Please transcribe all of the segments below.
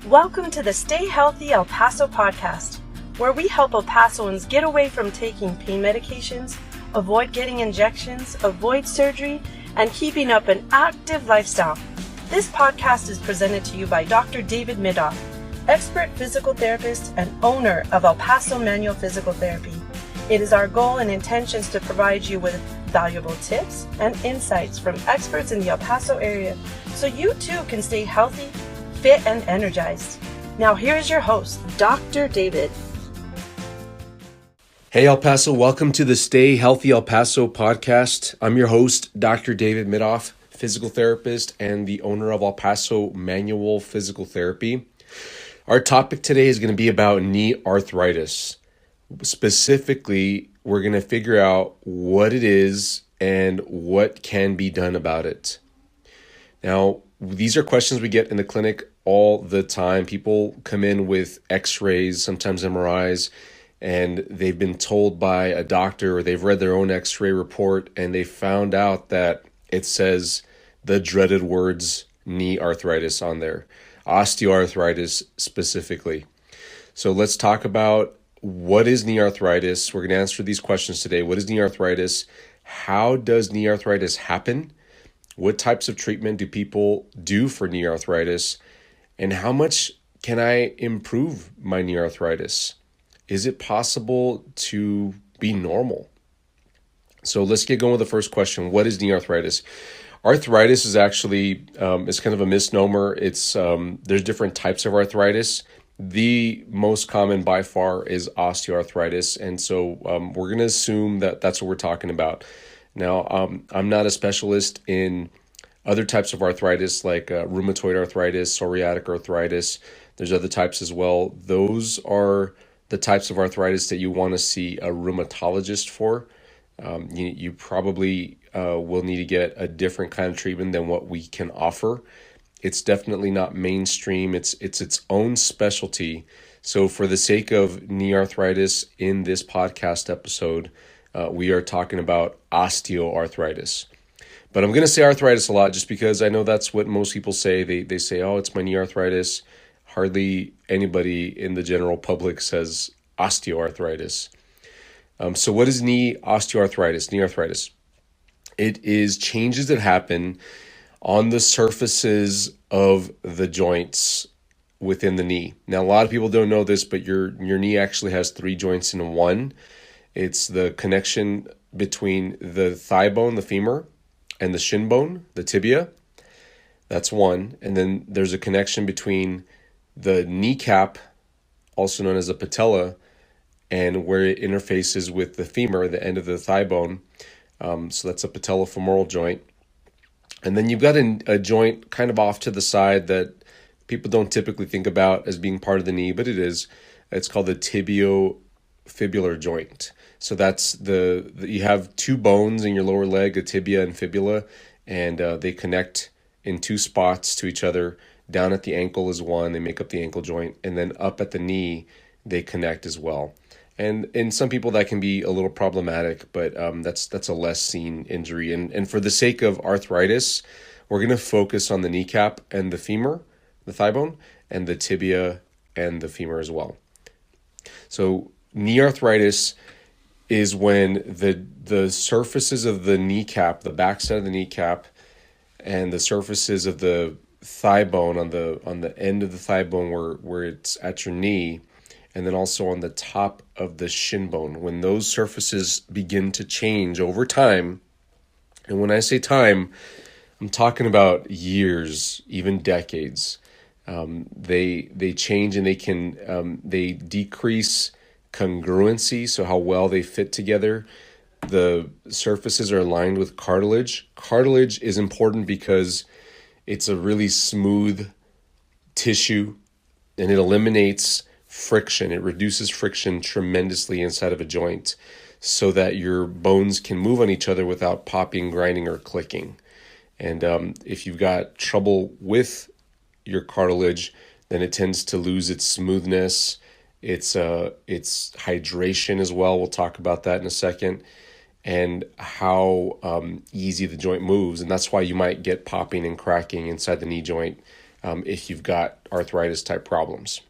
Welcome to the Stay Healthy El Paso podcast, where we help El Pasoans get away from taking pain medications, avoid getting injections, avoid surgery, and keeping up an active lifestyle. This podcast is presented to you by Dr. David Midoff, expert physical therapist and owner of El Paso Manual Physical Therapy. It is our goal and intentions to provide you with valuable tips and insights from experts in the El Paso area so you too can stay healthy, fit, and energized. Now here's your host, Dr. David. Hey El Paso, welcome to the Stay Healthy El Paso podcast. I'm your host, Dr. David Midoff, physical therapist and the owner of El Paso Manual Physical Therapy. Our topic today is going to be about knee arthritis. Specifically, we're going to figure out what it is and what can be done about it. Now, these are questions we get in the clinic all the time. People come in with x-rays, sometimes MRIs, and they've been told by a doctor or they've read their own x-ray report and they found out that it says the dreaded words knee arthritis on there, osteoarthritis specifically. So let's talk about what is knee arthritis. We're going to answer these questions today. What is knee arthritis? How does knee arthritis happen? What types of treatment do people do for knee arthritis? And how much can I improve my knee arthritis? Is it possible to be normal? So let's get going with the first question. What is knee arthritis? Arthritis is actually, it's kind of a misnomer. It's there's different types of arthritis. The most common by far is osteoarthritis. And so we're going to assume that that's what we're talking about. Now, I'm not a specialist in other types of arthritis like rheumatoid arthritis, psoriatic arthritis. There's other types as well. Those are the types of arthritis that you want to see a rheumatologist for. You probably will need to get a different kind of treatment than what we can offer. It's definitely not mainstream. It's its own specialty. So for the sake of knee arthritis in this podcast episode, we are talking about osteoarthritis. But I'm going to say arthritis a lot just because I know that's what most people say. They say, oh, it's my knee arthritis. Hardly anybody in the general public says osteoarthritis. So what is knee osteoarthritis, knee arthritis? It is changes that happen on the surfaces of the joints within the knee. Now, a lot of people don't know this, but your knee actually has three joints in one. It's the connection between the thigh bone, the femur, and the shin bone, the tibia. That's one. And then there's a connection between the kneecap, also known as the patella, and where it interfaces with the femur, the end of the thigh bone. So that's a patellofemoral joint. And then you've got a joint kind of off to the side that people don't typically think about as being part of the knee, but it is. It's called the Tibiofibular Joint. So that's you have two bones in your lower leg, a tibia and fibula, and they connect in two spots to each other. Down at the ankle is one, they make up the ankle joint, and then up at the knee, they connect as well. And in some people that can be a little problematic, but that's a less seen injury. And for the sake of arthritis, we're going to focus on the kneecap and the femur, the thigh bone, and the tibia and the femur as well. So knee arthritis is when the surfaces of the kneecap, the backside of the kneecap, and the surfaces of the thigh bone on the end of the thigh bone where it's at your knee, and then also on the top of the shin bone, when those surfaces begin to change over time. And when I say time, I'm talking about years, even decades. They change and they decrease congruency, so how well they fit together. The surfaces are aligned with cartilage. Cartilage is important because it's a really smooth tissue and it eliminates friction. It reduces friction tremendously inside of a joint so that your bones can move on each other without popping, grinding, or clicking. And if you've got trouble with your cartilage, then it tends to lose its smoothness, its hydration as well. We'll talk about that in a second. And how easy the joint moves. And that's why you might get popping and cracking inside the knee joint if you've got arthritis type problems.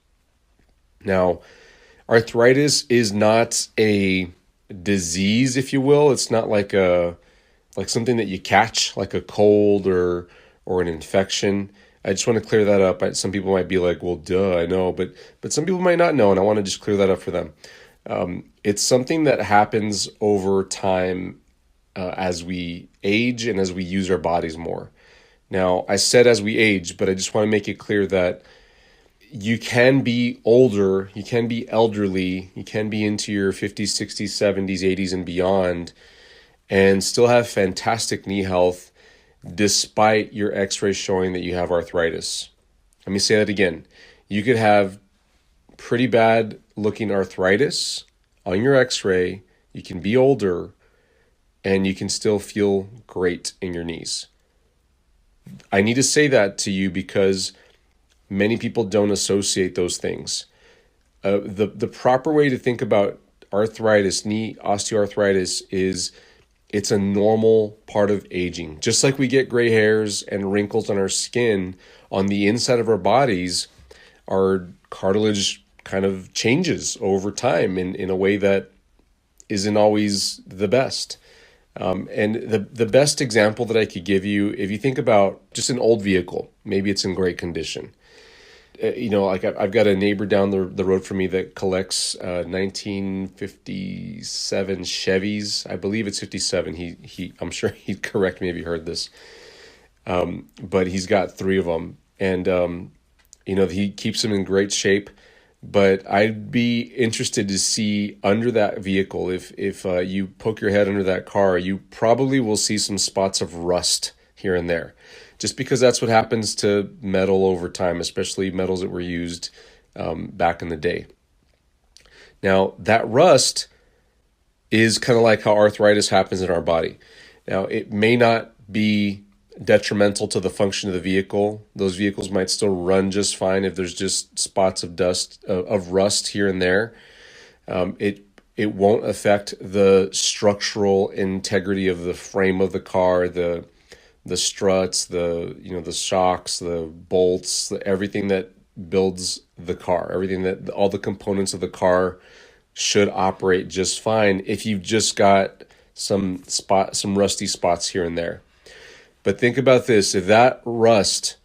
Now, arthritis is not a disease, if you will. It's not like something that you catch, like a cold or an infection. I just want to clear that up. Some people might be like, well, duh, I know, but some people might not know, and I want to just clear that up for them. It's something that happens over time as we age and as we use our bodies more. Now, I said as we age, but I just want to make it clear that you can be older, you can be elderly, you can be into your 50s, 60s, 70s, 80s, and beyond, and still have fantastic knee health despite your x-ray showing that you have arthritis. Let me say that again. You could have pretty bad looking arthritis on your x-ray, you can be older, and you can still feel great in your knees. I need to say that to you because many people don't associate those things. The proper way to think about arthritis, knee osteoarthritis, is it's a normal part of aging. Just like we get gray hairs and wrinkles on our skin, on the inside of our bodies, our cartilage kind of changes over time in a way that isn't always the best. And the best example that I could give you, if you think about just an old vehicle, maybe it's in great condition. Like I've got a neighbor down the road from me that collects 1957 Chevys. I believe it's 57. I'm sure he'd correct me if he heard this. But he's got 3 of them, and he keeps them in great shape. But I'd be interested to see under that vehicle, if you poke your head under that car, you probably will see some spots of rust here and there, just because that's what happens to metal over time, especially metals that were used back in the day. Now, that rust is kind of like how arthritis happens in our body. Now, it may not be detrimental to the function of the vehicle. Those vehicles might still run just fine if there's just spots of dust, of rust here and there. It won't affect the structural integrity of the frame of the car, the struts, the shocks, the bolts, everything that builds the car, all the components of the car should operate just fine if you've just got some rusty spots here and there. But think about this: if that rust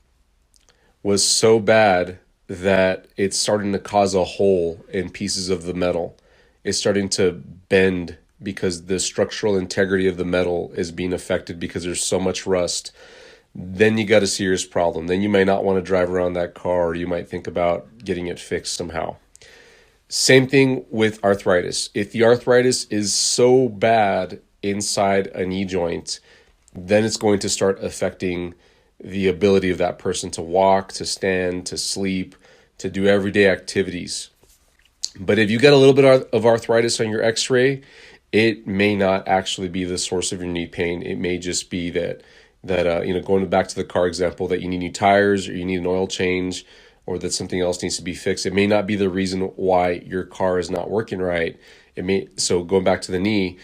was so bad that it's starting to cause a hole in pieces of the metal, it's starting to bend because the structural integrity of the metal is being affected because there's so much rust, then you got a serious problem. Then you might not want to drive around that car, or you might think about getting it fixed somehow. Same thing with arthritis. If the arthritis is so bad inside a knee joint, then it's going to start affecting the ability of that person to walk, to stand, to sleep, to do everyday activities. But if you got a little bit of arthritis on your x-ray, it may not actually be the source of your knee pain. It may just be that going back to the car example, that you need new tires, or you need an oil change, or that something else needs to be fixed. It may not be the reason why your car is not working right. So going back to the knee,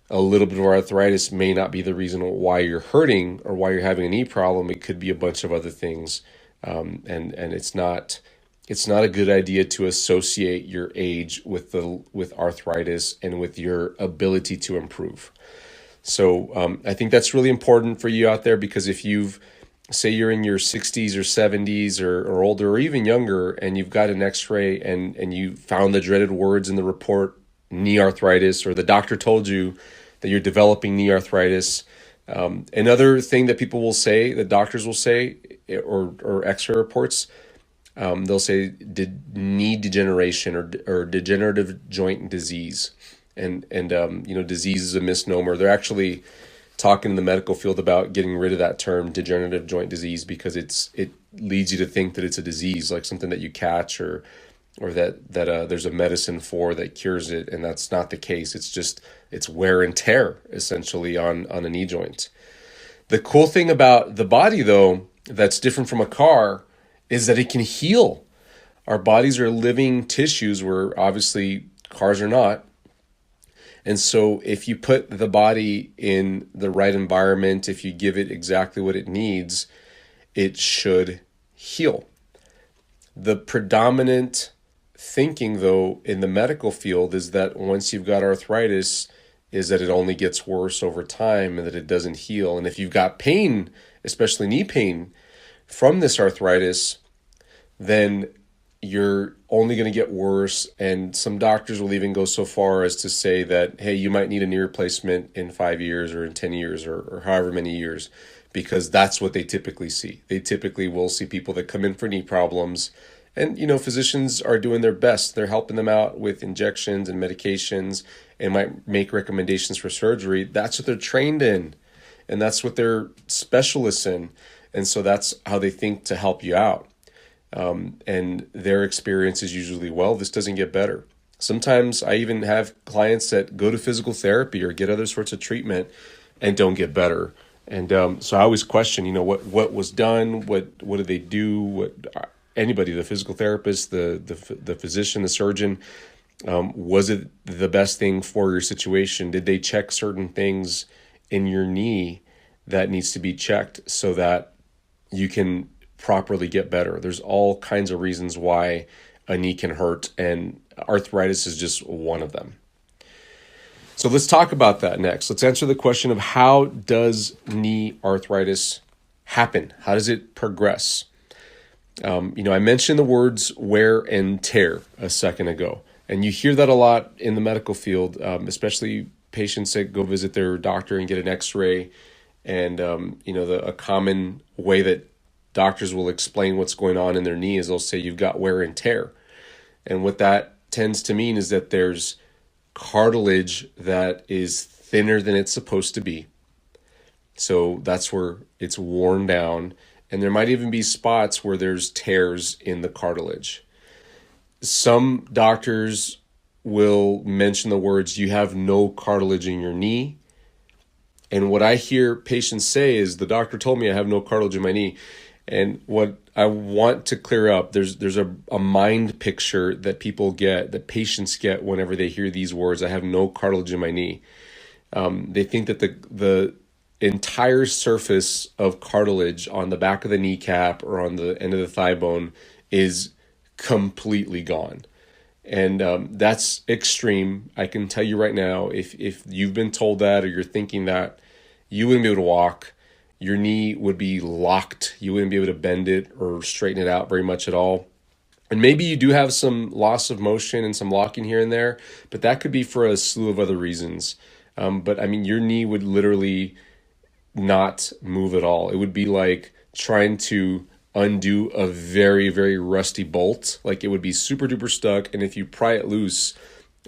a little bit of arthritis may not be the reason why you're hurting or why you're having a knee problem. It could be a bunch of other things, and it's not a good idea to associate your age with arthritis and with your ability to improve. So I think that's really important for you out there, because if say you're in your 60s or 70s or older, or even younger, and you've got an x-ray and you found the dreaded words in the report, knee arthritis, or the doctor told you that you're developing knee arthritis. Another thing that people will say, that doctors will say, or x-ray reports, they'll say knee degeneration or degenerative joint disease. And disease is a misnomer. They're actually talking in the medical field about getting rid of that term, degenerative joint disease, because it leads you to think that it's a disease, like something that you catch, or that there's a medicine for that cures it, and that's not the case. It's wear and tear, essentially, on a knee joint. The cool thing about the body, though, that's different from a car, is that it can heal. Our bodies are living tissues, where obviously cars are not. And so if you put the body in the right environment, if you give it exactly what it needs, it should heal. The predominant thinking, though, in the medical field is that once you've got arthritis, is that it only gets worse over time and that it doesn't heal. And if you've got pain, especially knee pain, from this arthritis, then you're only going to get worse. And some doctors will even go so far as to say that, hey, you might need a knee replacement in 5 years or in 10 years or however many years, because that's what they typically see. They typically will see people that come in for knee problems. And, physicians are doing their best. They're helping them out with injections and medications and might make recommendations for surgery. That's what they're trained in. And that's what they're specialists in. And so that's how they think to help you out. And their experience is usually, well, this doesn't get better. Sometimes I even have clients that go to physical therapy or get other sorts of treatment and don't get better. And so I always question, what was done, what did they do, anybody, the physical therapist, the physician, the surgeon, was it the best thing for your situation? Did they check certain things in your knee that needs to be checked so that you can properly get better? There's all kinds of reasons why a knee can hurt, and arthritis is just one of them. So let's talk about that next. Let's answer the question of, how does knee arthritis happen? How does it progress? I mentioned the words wear and tear a second ago, and you hear that a lot in the medical field, especially patients that go visit their doctor and get an x-ray. And, a common way that doctors will explain what's going on in their knee is they'll say you've got wear and tear. And what that tends to mean is that there's cartilage that is thinner than it's supposed to be. So that's where it's worn down. And there might even be spots where there's tears in the cartilage. Some doctors will mention the words, you have no cartilage in your knee. And what I hear patients say is, the doctor told me I have no cartilage in my knee. And what I want to clear up, there's a mind picture that people get, that patients get whenever they hear these words, I have no cartilage in my knee. They think that the entire surface of cartilage on the back of the kneecap or on the end of the thigh bone is completely gone. And that's extreme. I can tell you right now, if you've been told that, or you're thinking that, you wouldn't be able to walk. Your knee would be locked. You wouldn't be able to bend it or straighten it out very much at all. And maybe you do have some loss of motion and some locking here and there, but that could be for a slew of other reasons. But your knee would literally not move at all. It would be like trying to undo a very, very rusty bolt. Like, it would be super duper stuck. And if you pry it loose,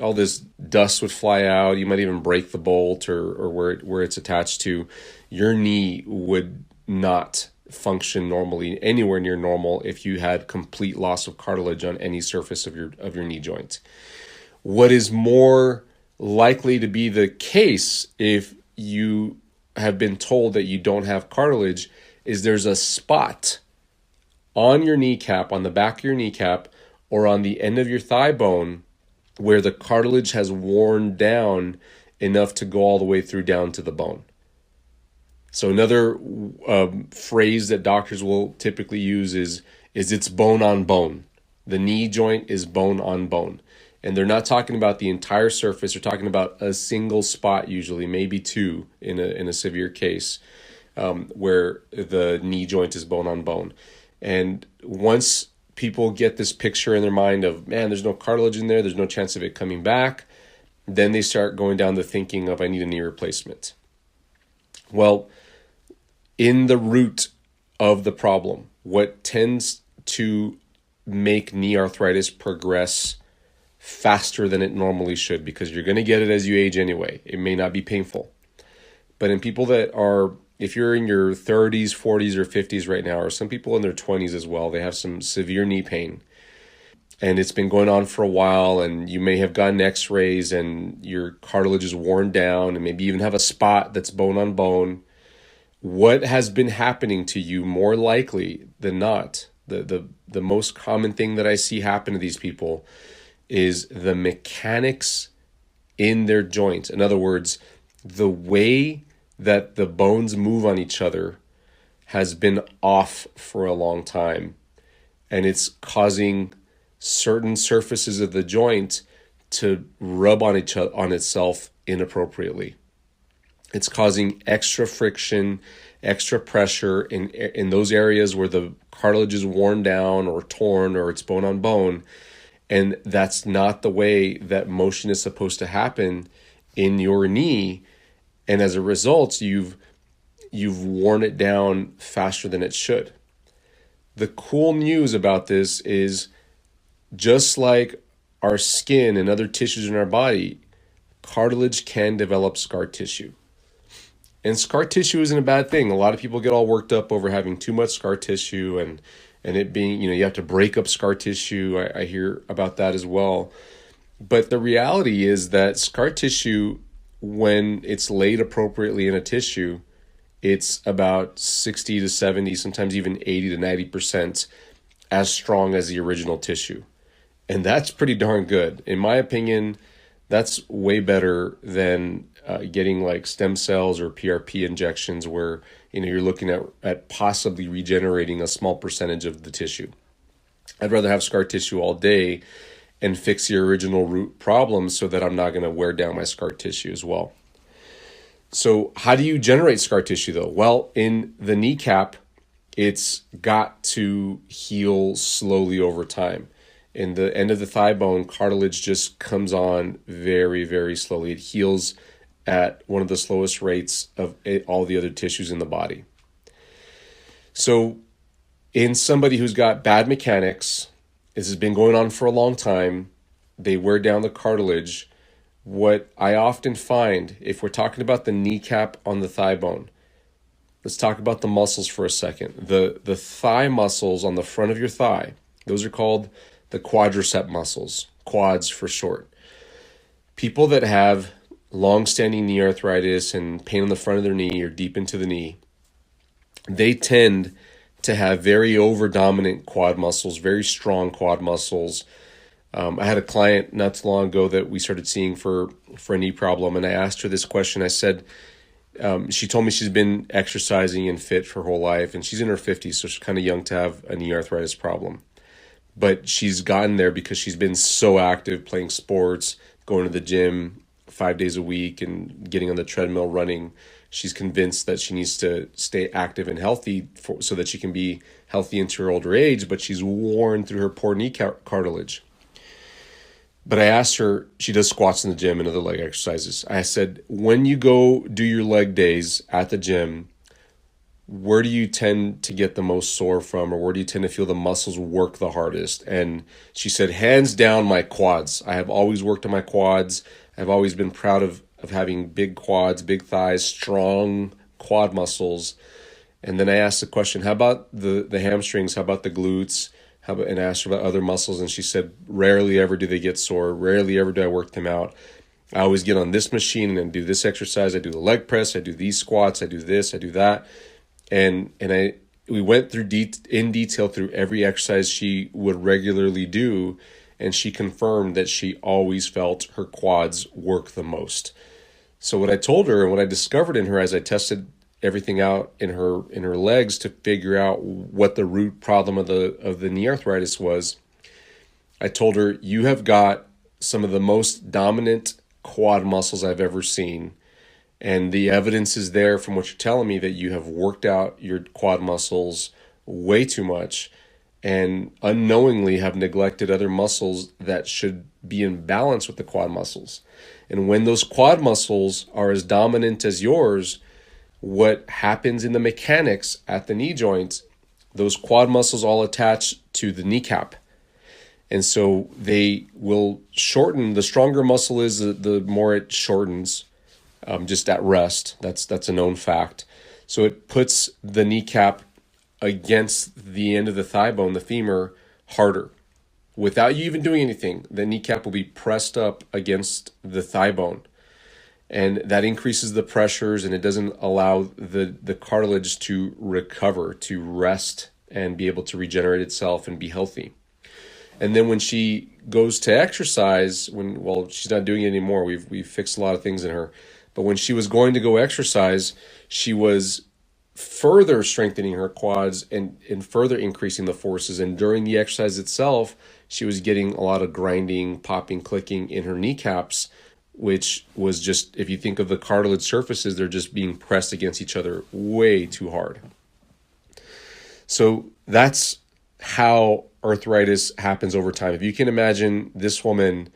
all this dust would fly out. You might even break the bolt or where it's attached to. Your knee would not function normally, anywhere near normal, if you had complete loss of cartilage on any surface of your knee joint. What is more likely to be the case if you have been told that you don't have cartilage is there's a spot on your kneecap, on the back of your kneecap, or on the end of your thigh bone where the cartilage has worn down enough to go all the way through down to the bone. So another phrase that doctors will typically use is it's bone on bone. The knee joint is bone on bone. And they're not talking about the entire surface. They're talking about a single spot, usually, maybe two in a severe case, where the knee joint is bone on bone. And once people get this picture in their mind of, man, there's no cartilage in there, there's no chance of it coming back, then they start going down the thinking of, I need a knee replacement. Well, in the root of the problem, what tends to make knee arthritis progress faster than it normally should, because you're going to get it as you age anyway. It may not be painful. But in people that are, if you're in your 30s, 40s, or 50s right now, or some people in their 20s as well, they have some severe knee pain. And it's been going on for a while, and you may have gotten x-rays and your cartilage is worn down, and maybe even have a spot that's bone on bone. What has been happening to you more likely than not, the most common thing that I see happen to these people is the mechanics in their joint. In other words, the way that the bones move on each other has been off for a long time. and it's causing certain surfaces of the joint to rub on itself inappropriately. It's causing extra friction, extra pressure in those areas where the cartilage is worn down or torn or it's bone on bone. And that's not the way that motion is supposed to happen in your knee. And as a result, you've worn it down faster than it should. The cool news about this is, just like our skin and other tissues in our body, cartilage can develop scar tissue. And scar tissue isn't a bad thing. A lot of people get all worked up over having too much scar tissue and it being, you have to break up scar tissue. I hear about that as well. But the reality is that scar tissue, when it's laid appropriately in a tissue, it's about 60 to 70, sometimes even 80 to 90% as strong as the original tissue. And that's pretty darn good. In my opinion, that's way better than getting like stem cells or PRP injections where you're looking at possibly regenerating a small percentage of the tissue. I'd rather have scar tissue all day and fix the original root problem so that I'm not going to wear down my scar tissue as well. So how do you generate scar tissue though? Well, in the kneecap, it's got to heal slowly over time. In the end of the thigh bone, cartilage just comes on very, very slowly. It heals at one of the slowest rates of all the other tissues in the body. So in somebody who's got bad mechanics, this has been going on for a long time, they wear down the cartilage. What I often find, if we're talking about the kneecap on the thigh bone, let's talk about the muscles for a second. The thigh muscles on the front of your thigh, those are called the quadricep muscles, quads for short. People that have long-standing knee arthritis and pain on the front of their knee or deep into the knee, they tend to have very over-dominant quad muscles, very strong quad muscles. I had a client not too long ago that we started seeing for a knee problem, and I asked her this question. I said, she told me she's been exercising and fit for her whole life, and she's in her 50s, so she's kind of young to have a knee arthritis problem. But she's gotten there because she's been so active, playing sports, going to the gym 5 days a week and getting on the treadmill, running. She's convinced that she needs to stay active and healthy so that she can be healthy into her older age, but she's worn through her poor knee cartilage. But I asked her, she does squats in the gym and other leg exercises. I said, when you go do your leg days at the gym, where do you tend to get the most sore from, or where do you tend to feel the muscles work the hardest? And she said, hands down, my quads. I have always worked on my quads. I've always been proud of having big quads, big thighs, strong quad muscles. And then I asked the question, how about the hamstrings? How about the glutes? And I asked her about other muscles, and she said, rarely ever do they get sore. Rarely ever do I work them out. I always get on this machine and do this exercise. I do the leg press. I do these squats. I do this. I do that. And we went through in detail through every exercise she would regularly do, and she confirmed that she always felt her quads work the most. So what I told her and what I discovered in her as I tested everything out in her legs to figure out what the root problem of the knee arthritis was, I told her, you have got some of the most dominant quad muscles I've ever seen. And the evidence is there from what you're telling me that you have worked out your quad muscles way too much and unknowingly have neglected other muscles that should be in balance with the quad muscles. And when those quad muscles are as dominant as yours, what happens in the mechanics at the knee joint, those quad muscles all attach to the kneecap. And so they will shorten. The stronger muscle is, the more it shortens. Just at rest. That's a known fact. So it puts the kneecap against the end of the thigh bone, the femur, harder. Without you even doing anything, the kneecap will be pressed up against the thigh bone. And that increases the pressures, and it doesn't allow the cartilage to recover, to rest, and be able to regenerate itself and be healthy. And then when she goes to exercise, she's not doing it anymore. We've fixed a lot of things in her. But when she was going to go exercise, she was further strengthening her quads and further increasing the forces. And during the exercise itself, she was getting a lot of grinding, popping, clicking in her kneecaps, which was just, if you think of the cartilage surfaces, they're just being pressed against each other way too hard. So that's how arthritis happens over time. If you can imagine this woman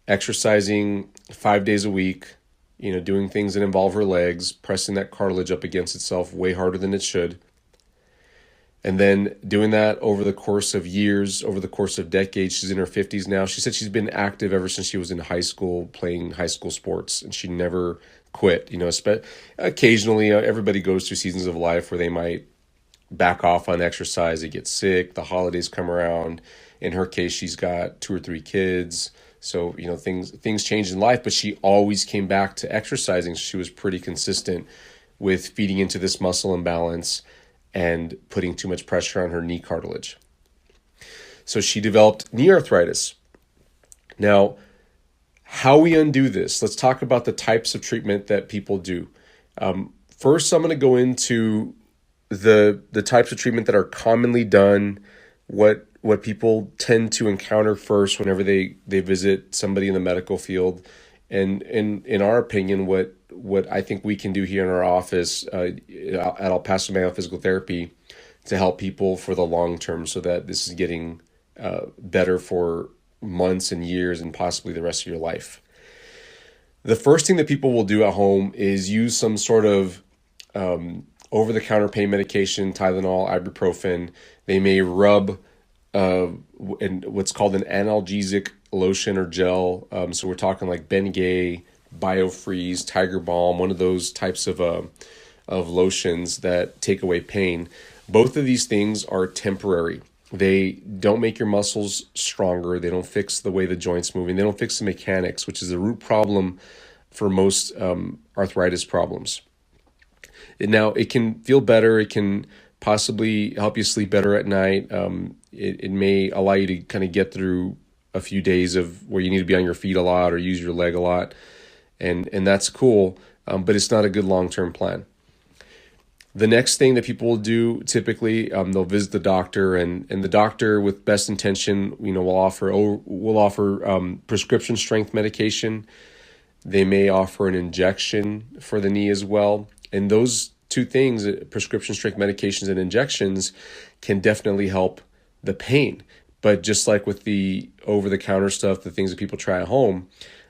exercising 5 days a week, doing things that involve her legs, pressing that cartilage up against itself way harder than it should, and then doing that over the course of years, over the course of decades. She's in her 50s now. She said she's been active ever since she was in high school, playing high school sports, and she never quit. Occasionally, everybody goes through seasons of life where they might back off on exercise. They get sick, the holidays come around. In her case, she's got 2 or 3 kids. So, things change in life, but she always came back to exercising. She was pretty consistent with feeding into this muscle imbalance and putting too much pressure on her knee cartilage. So she developed knee arthritis. Now, how we undo this, let's talk about the types of treatment that people do. First, I'm going to go into the types of treatment that are commonly done, what people tend to encounter first whenever they visit somebody in the medical field, and in our opinion, what I think we can do here in our office at El Paso Manual Physical Therapy to help people for the long term, so that this is getting better for months and years and possibly the rest of your life. The first thing that people will do at home is use some sort of over-the-counter pain medication, Tylenol, ibuprofen. They may rub in what's called an analgesic lotion or gel. So we're talking like Bengay, BioFreeze, Tiger Balm, one of those types of lotions that take away pain. Both of these things are temporary. They don't make your muscles stronger. They don't fix the way the joint's moving. They don't fix the mechanics, which is the root problem for most arthritis problems. Now, it can feel better. It can possibly help you sleep better at night. It may allow you to kind of get through a few days of where you need to be on your feet a lot or use your leg a lot. And that's cool, but it's not a good long-term plan. The next thing that people will do, typically, they'll visit the doctor, and the doctor, with best intention, will offer prescription strength medication. They may offer an injection for the knee as well. And those two things, prescription strength medications and injections, can definitely help the pain. But just like with the over-the-counter stuff, the things that people try at home,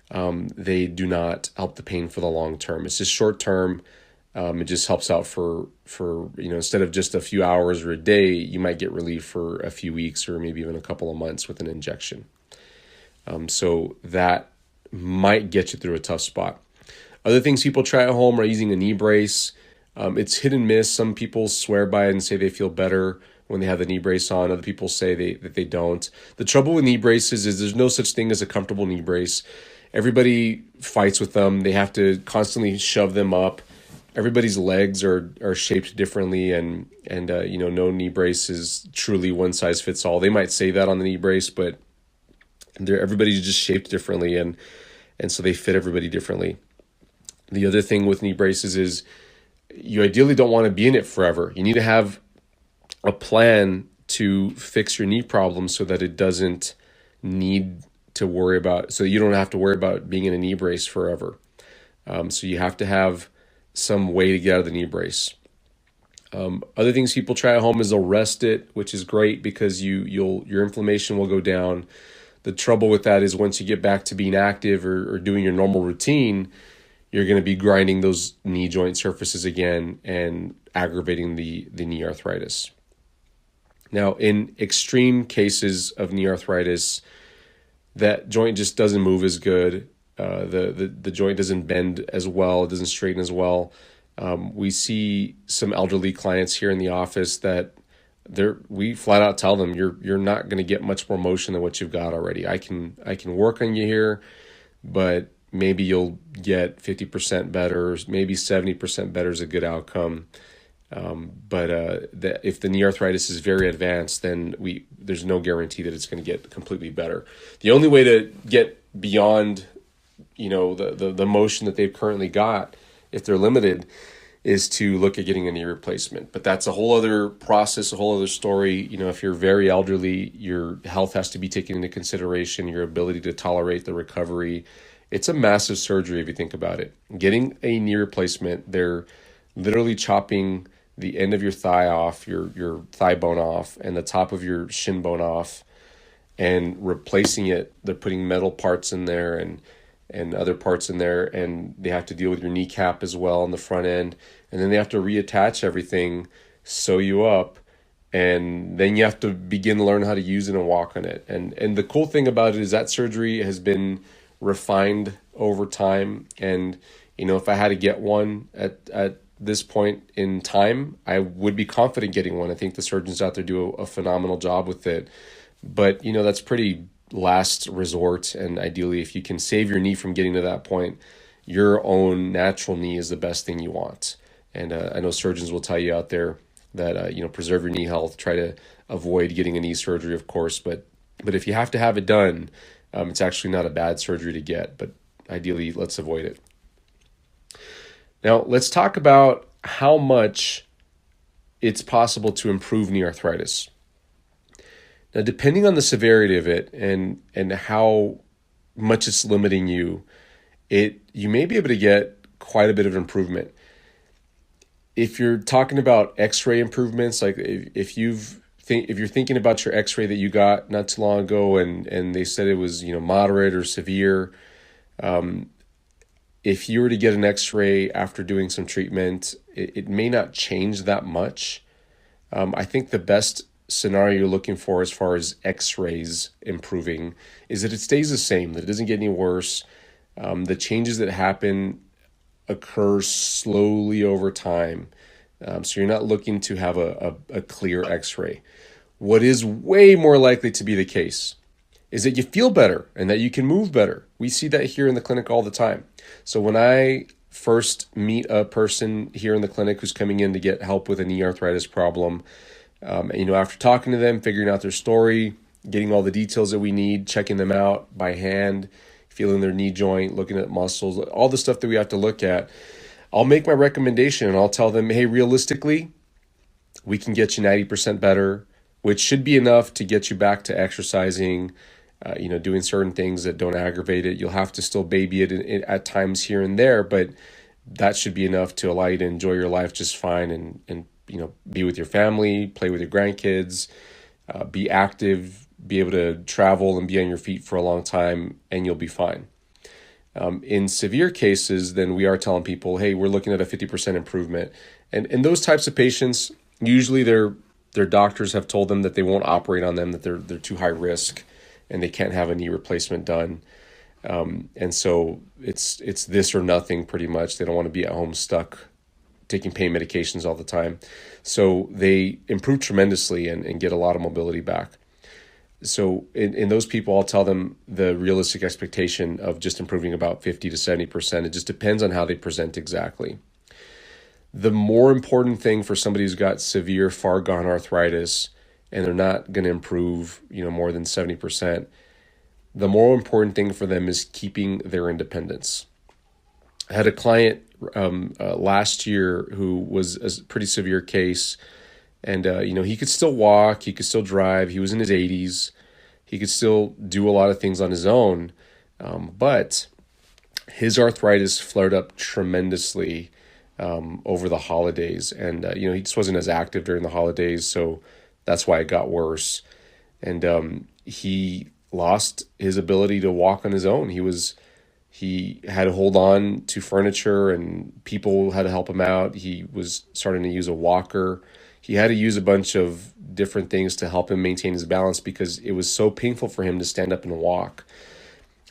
they do not help the pain for the long term. It's just short term. It just helps out for instead of just a few hours or a day, you might get relief for a few weeks or maybe even a couple of months with an injection. So that might get you through a tough spot. Other things people try at home are using a knee brace. It's hit and miss. Some people swear by it and say they feel better when they have the knee brace on. Other people say that they don't. The trouble with knee braces is there's no such thing as a comfortable knee brace. Everybody fights with them. They have to constantly shove them up. Everybody's legs are shaped differently, and no knee brace is truly one size fits all. They might say that on the knee brace, but everybody's just shaped differently, and so they fit everybody differently. The other thing with knee braces is you ideally don't want to be in it forever. You need to have a plan to fix your knee problem so that it doesn't need to worry about, so you don't have to worry about being in a knee brace forever. So you have to have some way to get out of the knee brace. Other things people try at home is they'll rest it, which is great because your inflammation will go down. The trouble with that is once you get back to being active or doing your normal routine, you're going to be grinding those knee joint surfaces again and aggravating the knee arthritis. Now, in extreme cases of knee arthritis, that joint just doesn't move as good. The joint doesn't bend as well. It doesn't straighten as well. We see some elderly clients here in the office that we flat out tell them you're not going to get much more motion than what you've got already. I can work on you here, but maybe you'll get 50% better, maybe 70% better is a good outcome. But if the knee arthritis is very advanced, then there's no guarantee that it's going to get completely better. The only way to get beyond the motion that they've currently got, if they're limited, is to look at getting a knee replacement. But that's a whole other process, a whole other story. If you're very elderly, your health has to be taken into consideration, your ability to tolerate the recovery. It's a massive surgery if you think about it. Getting a knee replacement, they're literally chopping the end of your thigh off, your thigh bone off, and the top of your shin bone off, and replacing it. They're putting metal parts in there and other parts in there, and they have to deal with your kneecap as well on the front end, and then they have to reattach everything, sew you up, and then you have to begin to learn how to use it and walk on it. And the cool thing about it is that surgery has been refined over time, and if I had to get one at this point in time, I would be confident getting one. I think the surgeons out there do a phenomenal job with it, but that's pretty last resort, and ideally if you can save your knee from getting to that point, your own natural knee is the best thing you want. And I know surgeons will tell you out there that preserve your knee health, try to avoid getting a knee surgery, of course, but if you have to have it done, it's actually not a bad surgery to get, but ideally let's avoid it. Now let's talk about how much it's possible to improve knee arthritis. Now, depending on the severity of it and how much it's limiting you, you may be able to get quite a bit of improvement. If you're talking about X-ray improvements, like if you're thinking about your X-ray that you got not too long ago, and they said it was moderate or severe, if you were to get an X-ray after doing some treatment, it may not change that much. I think the best scenario you're looking for as far as X-rays improving is that it stays the same, that it doesn't get any worse. The changes that happen occur slowly over time. So you're not looking to have a clear X-ray. What is way more likely to be the case is that you feel better and that you can move better. We see that here in the clinic all the time. So when I first meet a person here in the clinic who's coming in to get help with a knee arthritis problem, after talking to them, figuring out their story, getting all the details that we need, checking them out by hand, feeling their knee joint, looking at muscles, all the stuff that we have to look at, I'll make my recommendation and I'll tell them, hey, realistically, we can get you 90% better, which should be enough to get you back to exercising, doing certain things that don't aggravate it. You'll have to still baby it at times here and there, but that should be enough to allow you to enjoy your life just fine and be with your family, play with your grandkids, be active, be able to travel and be on your feet for a long time, and you'll be fine. In severe cases, then we are telling people, hey, we're looking at a 50% improvement. And those types of patients, usually their doctors have told them that they won't operate on them, that they're too high risk and they can't have a knee replacement done. And so it's this or nothing pretty much. They don't want to be at home stuck taking pain medications all the time. So they improve tremendously and get a lot of mobility back. So in those people, I'll tell them the realistic expectation of just improving about 50 to 70%. It just depends on how they present exactly. The more important thing for somebody who's got severe far gone arthritis and they're not going to improve, more than 70%, the more important thing for them is keeping their independence. I had a client last year who was a pretty severe case, and he could still walk, he could still drive, he was in his 80s, he could still do a lot of things on his own, but his arthritis flared up tremendously over the holidays, and he just wasn't as active during the holidays, so that's why it got worse, and he lost his ability to walk on his own. He had to hold on to furniture and people had to help him out. He was starting to use a walker. He had to use a bunch of different things to help him maintain his balance because it was so painful for him to stand up and walk.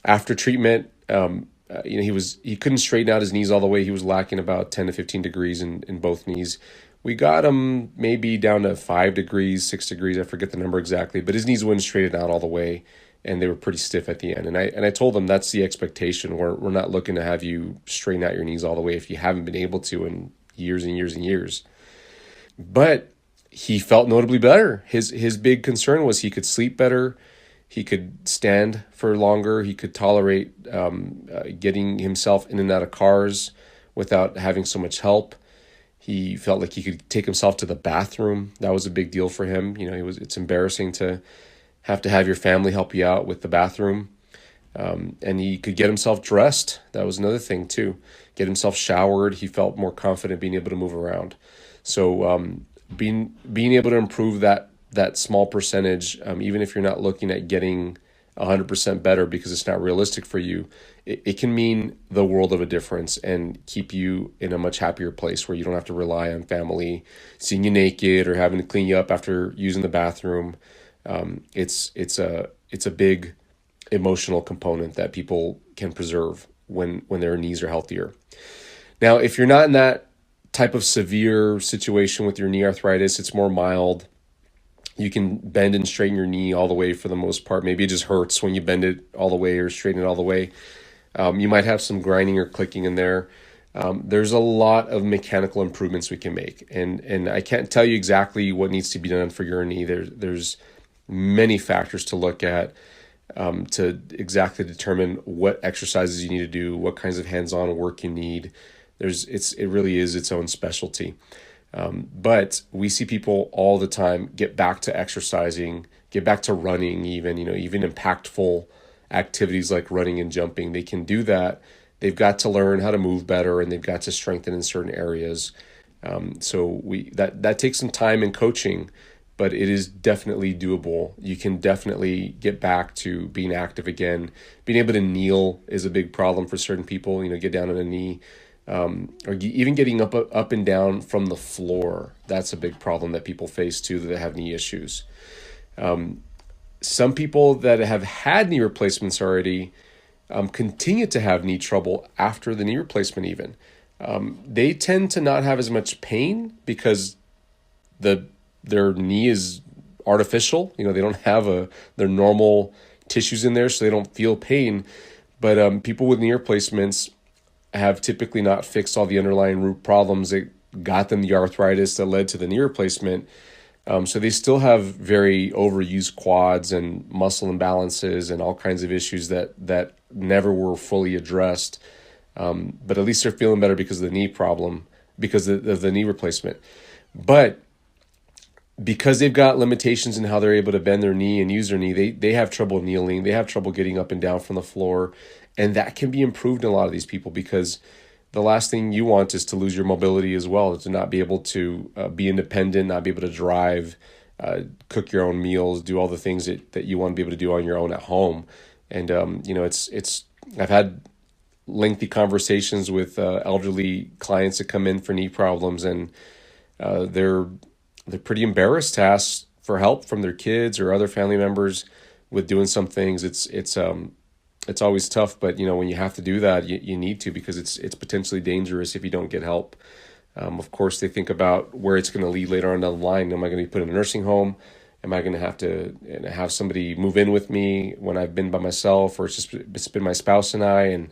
After treatment, he couldn't straighten out his knees all the way. He was lacking about 10 to 15 degrees in both knees. We got him maybe down to 5 degrees, 6 degrees. I forget the number exactly, but his knees wouldn't straighten out all the way. And they were pretty stiff at the end. And I told them that's the expectation. We're not looking to have you straighten out your knees all the way if you haven't been able to in years and years and years. But he felt notably better. His big concern was he could sleep better. He could stand for longer. He could tolerate getting himself in and out of cars without having so much help. He felt like he could take himself to the bathroom. That was a big deal for him. It's embarrassing to have your family help you out with the bathroom. And he could get himself dressed. That was another thing too. Get himself showered. He felt more confident being able to move around. So being able to improve that small percentage, even if you're not looking at getting 100% better because it's not realistic for you, it can mean the world of a difference and keep you in a much happier place where you don't have to rely on family seeing you naked or having to clean you up after using the bathroom. It's a big emotional component that people can preserve when their knees are healthier. Now, if you're not in that type of severe situation with your knee arthritis, it's more mild. You can bend and straighten your knee all the way for the most part. Maybe it just hurts when you bend it all the way or straighten it all the way. You might have some grinding or clicking in there. There's a lot of mechanical improvements we can make. And I can't tell you exactly what needs to be done for your knee. There's many factors to look at to exactly determine what exercises you need to do, what kinds of hands-on work you need. It really is its own specialty. But we see people all the time get back to exercising, get back to running, even impactful activities like running and jumping. They can do that. They've got to learn how to move better, and they've got to strengthen in certain areas. So that takes some time and coaching, but it is definitely doable. You can definitely get back to being active again. Being able to kneel is a big problem for certain people. Get down on a knee. Or even getting up and down from the floor. That's a big problem that people face too, that have knee issues. Some people that have had knee replacements already continue to have knee trouble after the knee replacement even. They tend to not have as much pain because their knee is artificial. They don't have their normal tissues in there, so they don't feel pain. But people with knee replacements have typically not fixed all the underlying root problems that got them the arthritis that led to the knee replacement. So they still have very overused quads and muscle imbalances and all kinds of issues that never were fully addressed. But at least they're feeling better because of the knee problem, because of the knee replacement. But because they've got limitations in how they're able to bend their knee and use their knee, they have trouble kneeling. They have trouble getting up and down from the floor. And that can be improved in a lot of these people, because the last thing you want is to lose your mobility as well, to not be able to be independent, not be able to drive, cook your own meals, do all the things that you want to be able to do on your own at home. And, I've had lengthy conversations with elderly clients that come in for knee problems, and they're pretty embarrassed to ask for help from their kids or other family members with doing some things. It's always tough, but when you have to do that, you need to, because it's potentially dangerous if you don't get help. Of course, they think about where it's going to lead later on down the line. Am I going to be put in a nursing home? Am I going to have somebody move in with me when I've been by myself, or it's been my spouse and I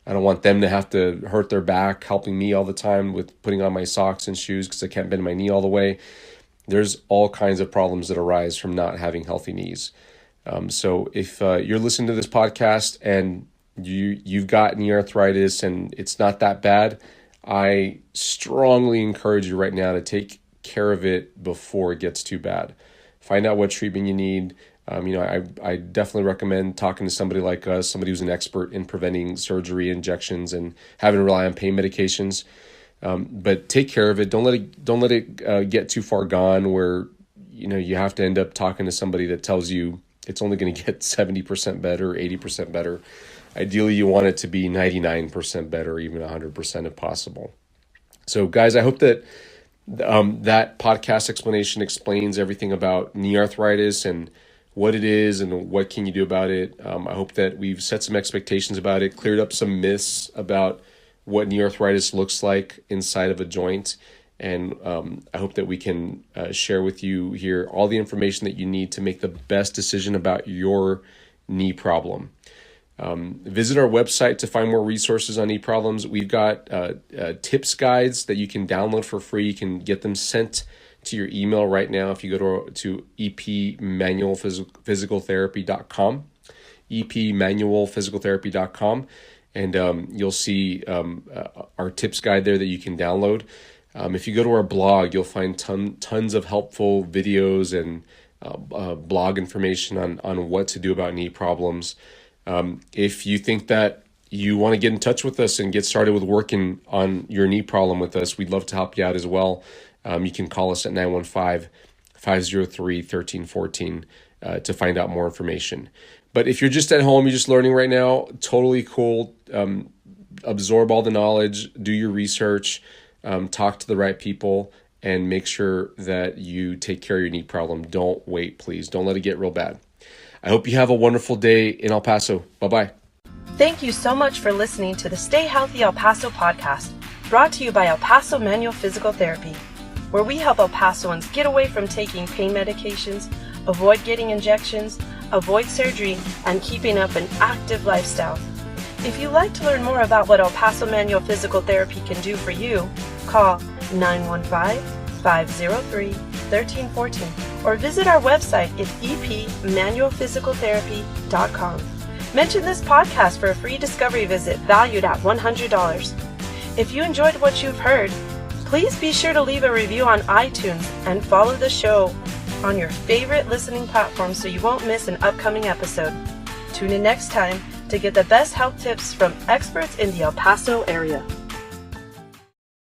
don't want them to have to hurt their back helping me all the time with putting on my socks and shoes because I can't bend my knee all the way. There's all kinds of problems that arise from not having healthy knees. So if you're listening to this podcast and you've got knee arthritis and it's not that bad, I strongly encourage you right now to take care of it before it gets too bad. Find out what treatment you need. I definitely recommend talking to somebody like us, somebody who's an expert in preventing surgery, injections, and having to rely on pain medications. But take care of it. Don't let it get too far gone where you have to end up talking to somebody that tells you it's only going to get 70% better, 80% better. Ideally, you want it to be 99% better, even 100% if possible. So, guys, I hope that that podcast explanation explains everything about knee arthritis and what it is and what can you do about it. I hope that we've set some expectations about it, cleared up some myths about what knee arthritis looks like inside of a joint. And I hope that we can share with you here all the information that you need to make the best decision about your knee problem. Visit our website to find more resources on knee problems. We've got tips guides that you can download for free. You can get them sent to your email right now if you go to epmanualphysicaltherapy.com, epmanualphysicaltherapy.com, and you'll see our tips guide there that you can download. If you go to our blog, you'll find tons of helpful videos and blog information on what to do about knee problems. If you think that you want to get in touch with us and get started with working on your knee problem with us, we'd love to help you out as well. You can call us at 915-503-1314 to find out more information. But if you're just at home, you're just learning right now, totally cool. Absorb all the knowledge, do your research, talk to the right people, and make sure that you take care of your knee problem. Don't wait, please. Don't let it get real bad. I hope you have a wonderful day in El Paso. Bye-bye. Thank you so much for listening to the Stay Healthy El Paso podcast, brought to you by El Paso Manual Physical Therapy, where we help El Pasoans get away from taking pain medications, avoid getting injections, avoid surgery, and keeping up an active lifestyle. If you'd like to learn more about what El Paso Manual Physical Therapy can do for you, call 915-503-1314 or visit our website at epmanualphysicaltherapy.com. Mention this podcast for a free discovery visit valued at $100. If you enjoyed what you've heard, please be sure to leave a review on iTunes and follow the show on your favorite listening platform so you won't miss an upcoming episode. Tune in next time to get the best health tips from experts in the El Paso area.